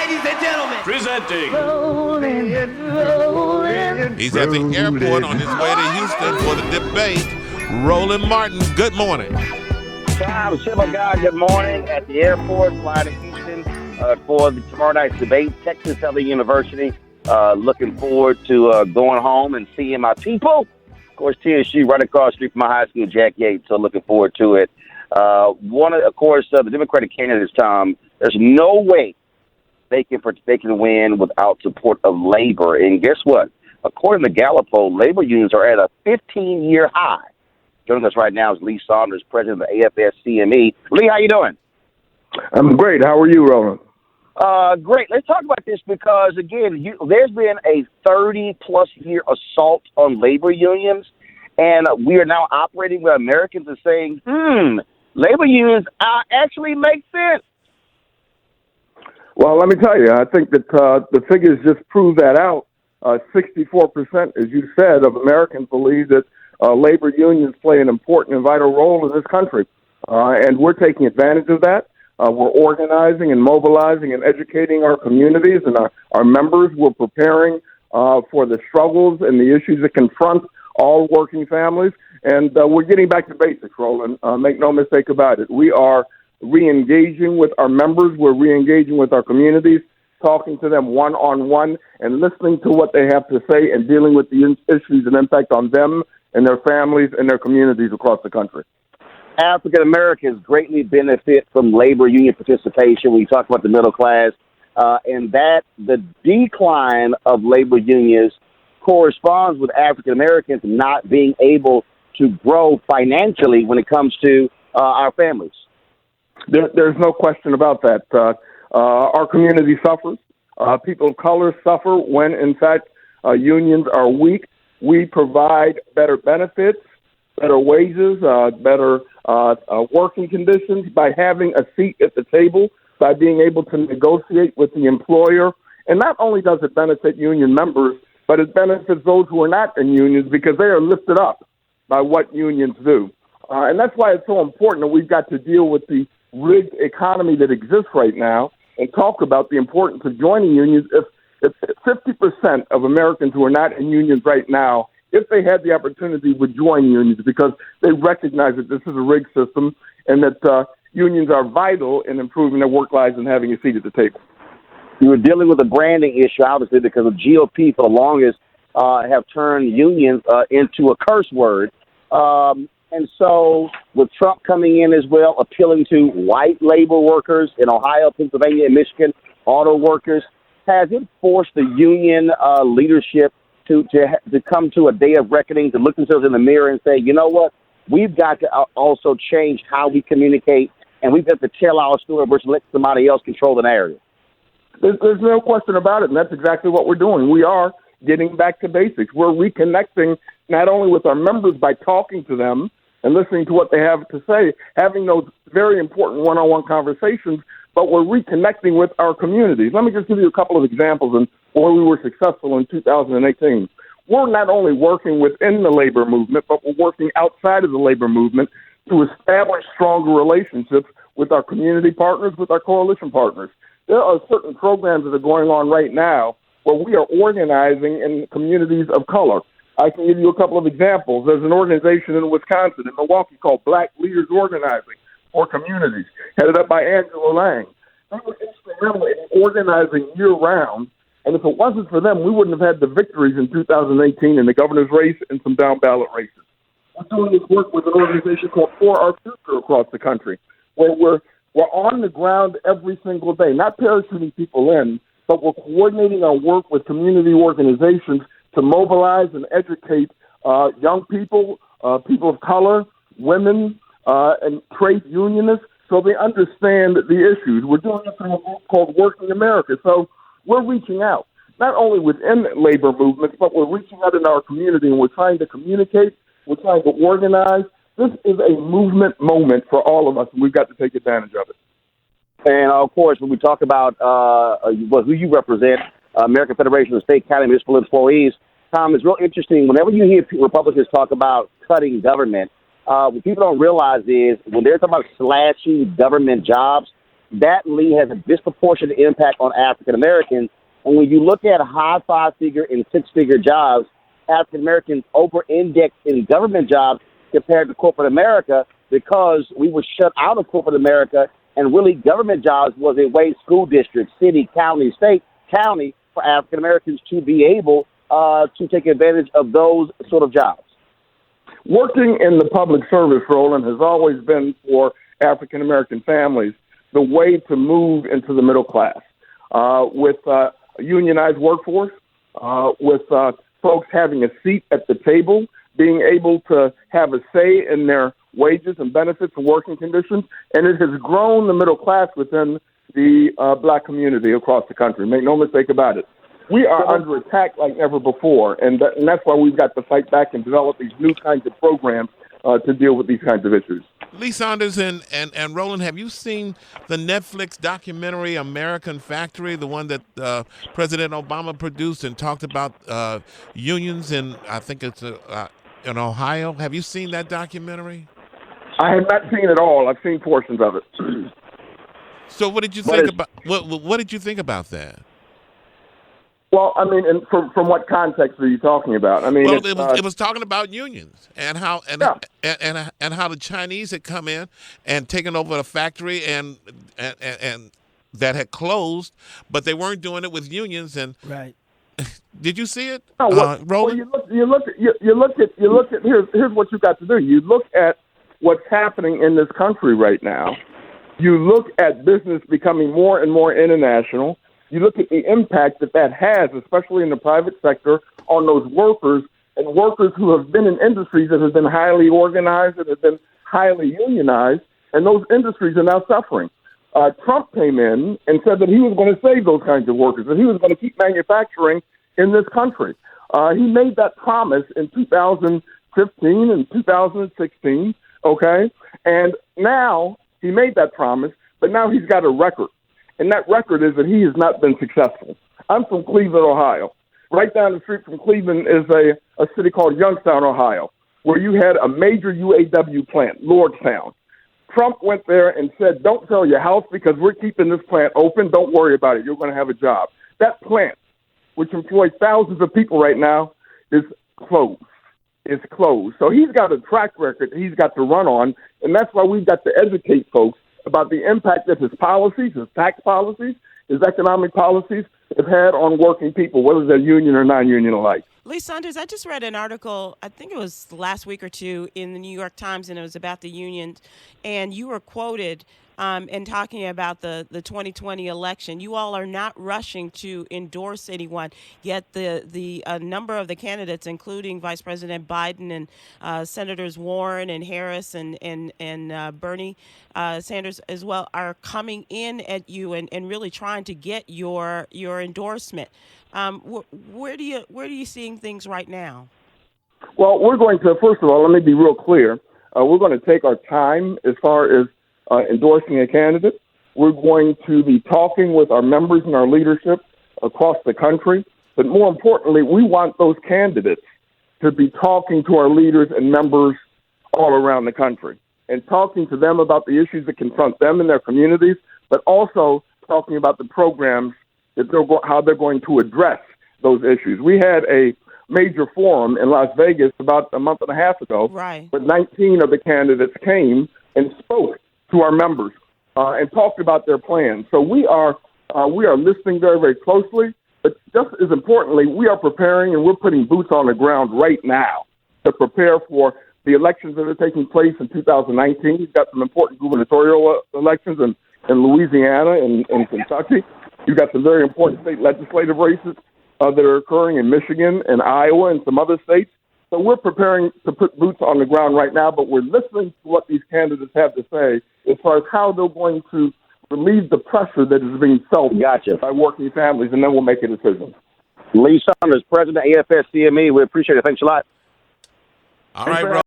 ladies and gentlemen. Presenting. He's at the airport on his way to Houston for the debate. Roland Martin, good morning. Tom, Civil Guy, good morning. At the airport, flying to Houston for tomorrow night's debate, Texas Southern University. Looking forward to going home and seeing my people. Of course, TSU right across the street from my high school, Jack Yates, so looking forward to it. The Democratic candidates, Tom, there's no way they can win without support of labor. And guess what? According to Gallup poll, labor unions are at a 15-year high. Joining us right now is Lee Saunders, president of the AFS-CME. Lee, how you doing? I'm great. How are you, Roland? Great. Let's talk about this because, again, there's been a 30-plus year assault on labor unions, and we are now operating where Americans are saying, labor unions actually make sense. Well, let me tell you, I think that the figures just prove that out. 64%, as you said, of Americans believe that labor unions play an important and vital role in this country. And we're taking advantage of that. We're organizing and mobilizing and educating our communities and our members. We're preparing for the struggles and the issues that confront all working families. And we're getting back to basics, Roland. Make no mistake about it. We are re-engaging with our members. We're re-engaging with our communities, talking to them one-on-one and listening to what they have to say and dealing with the issues and impact on them and their families and their communities across the country. African Americans greatly benefit from labor union participation when you talk about the middle class, and that the decline of labor unions corresponds with African Americans not being able to grow financially when it comes to our families. There's no question about that. Our community suffers. People of color suffer when, in fact, unions are weak. We provide better benefits, better wages, better working conditions by having a seat at the table, by being able to negotiate with the employer. And not only does it benefit union members, but it benefits those who are not in unions because they are lifted up by what unions do. And that's why it's so important that we've got to deal with the rigged economy that exists right now and talk about the importance of joining unions. If 50% of Americans who are not in unions right now, if they had the opportunity, would join unions because they recognize that this is a rigged system and that unions are vital in improving their work lives and having a seat at the table. You were dealing with a branding issue, obviously, because the GOP for the longest have turned unions into a curse word. And so with Trump coming in as well, appealing to white labor workers in Ohio, Pennsylvania, and Michigan, auto workers, has it forced the union leadership to come to a day of reckoning, to look themselves in the mirror and say, you know what, we've got to also change how we communicate, and we've got to tell our story versus let somebody else control the narrative? There's no question about it, and that's exactly what we're doing. We are getting back to basics. We're reconnecting not only with our members by talking to them and listening to what they have to say, having those very important one-on-one conversations, but we're reconnecting with our communities. Let me just give you a couple of examples of where we were successful in 2018. We're not only working within the labor movement, but we're working outside of the labor movement to establish stronger relationships with our community partners, with our coalition partners. There are certain programs that are going on right now where we are organizing in communities of color. I can give you a couple of examples. There's an organization in Wisconsin, in Milwaukee, called Black Leaders Organizing for Communities, headed up by Angela Lang. They were instrumental in organizing year-round, and if it wasn't for them, we wouldn't have had the victories in 2018 in the governor's race and some down-ballot races. We're doing this work with an organization called For Our Future across the country, where we're on the ground every single day, not parachuting people in, but we're coordinating our work with community organizations to mobilize and educate young people, people of color, women, and trade unionists so they understand the issues. We're doing it through a group called Working America. So we're reaching out, not only within labor movements, but we're reaching out in our community, and we're trying to communicate, we're trying to organize. This is a movement moment for all of us, and we've got to take advantage of it. And, of course, when we talk about who you represent, American Federation of State, County, Municipal Employees, Tom, it's real interesting. Whenever you hear Republicans talk about cutting government, what people don't realize is when they're talking about slashing government jobs, that lead has a disproportionate impact on African Americans. And when you look at high 5-figure and 6-figure jobs, African Americans over-index in government jobs compared to corporate America because we were shut out of corporate America, and really government jobs was a way school district, city, county, state, county for African Americans to be able to take advantage of those sort of jobs. Working in the public service, Roland, has always been for African American families the way to move into the middle class. With a unionized workforce, with folks having a seat at the table, being able to have a say in their wages and benefits and working conditions, and it has grown the middle class within the black community across the country. Make no mistake about it. We are under attack like never before, and that's why we've got to fight back and develop these new kinds of programs to deal with these kinds of issues. Lee Saunders and Roland, have you seen the Netflix documentary American Factory, the one that President Obama produced and talked about unions in, I think it's in Ohio? Have you seen that documentary? I have not seen it all. I've seen portions of it. So what did you think about what did you think about that? Well, I mean, and from what context are you talking about? I mean, well, it was talking about unions and how and how the Chinese had come in and taken over the factory and that had closed, but they weren't doing it with unions. And right. Did you see it, no, Roland? Well, you look at here's what you got to do. You look at what's happening in this country right now. You look at business becoming more and more international. You look at the impact that has, especially in the private sector, on those workers and workers who have been in industries that have been highly organized, that have been highly unionized, and those industries are now suffering. Trump came in and said that he was going to save those kinds of workers, that he was going to keep manufacturing in this country. He made that promise in 2015 and 2016, okay? And now he made that promise, but now he's got a record. And that record is that he has not been successful. I'm from Cleveland, Ohio. Right down the street from Cleveland is a city called Youngstown, Ohio, where you had a major UAW plant, Lordstown. Trump went there and said, don't sell your house because we're keeping this plant open. Don't worry about it. You're going to have a job. That plant, which employs thousands of people right now, is closed. It's closed. So he's got a track record he's got to run on, and that's why we've got to educate folks about the impact that his policies, his tax policies, his economic policies have had on working people, whether they're union or non-union alike. Lee Saunders, I just read an article, I think it was last week or two, in the New York Times, and it was about the unions, and you were quoted in talking about the 2020 election. You all are not rushing to endorse anyone, yet the number of the candidates, including Vice President Biden and Senators Warren and Harris and Bernie Sanders as well, are coming in at you and really trying to get your endorsement. Where do you seeing things right now? Well, we're going to, first of all, let me be real clear. We're going to take our time as far as endorsing a candidate. We're going to be talking with our members and our leadership across the country. But more importantly, we want those candidates to be talking to our leaders and members all around the country and talking to them about the issues that confront them in their communities, but also talking about the programs that how they're going to address those issues. We had a major forum in Las Vegas about a month and a half ago, right, where 19 of the candidates came and spoke to our members and talked about their plans. So we are listening very, very closely, but just as importantly, we are preparing and we're putting boots on the ground right now to prepare for the elections that are taking place in 2019. We've got some important gubernatorial elections in Louisiana and Kentucky. You've got some very important state legislative races that are occurring in Michigan and Iowa and some other states. So we're preparing to put boots on the ground right now, but we're listening to what these candidates have to say as far as how they're going to relieve the pressure that is being felt by working families, and then we'll make a decision. Lee Saunders, President, AFS-CME, we appreciate it. Thanks a lot. All right,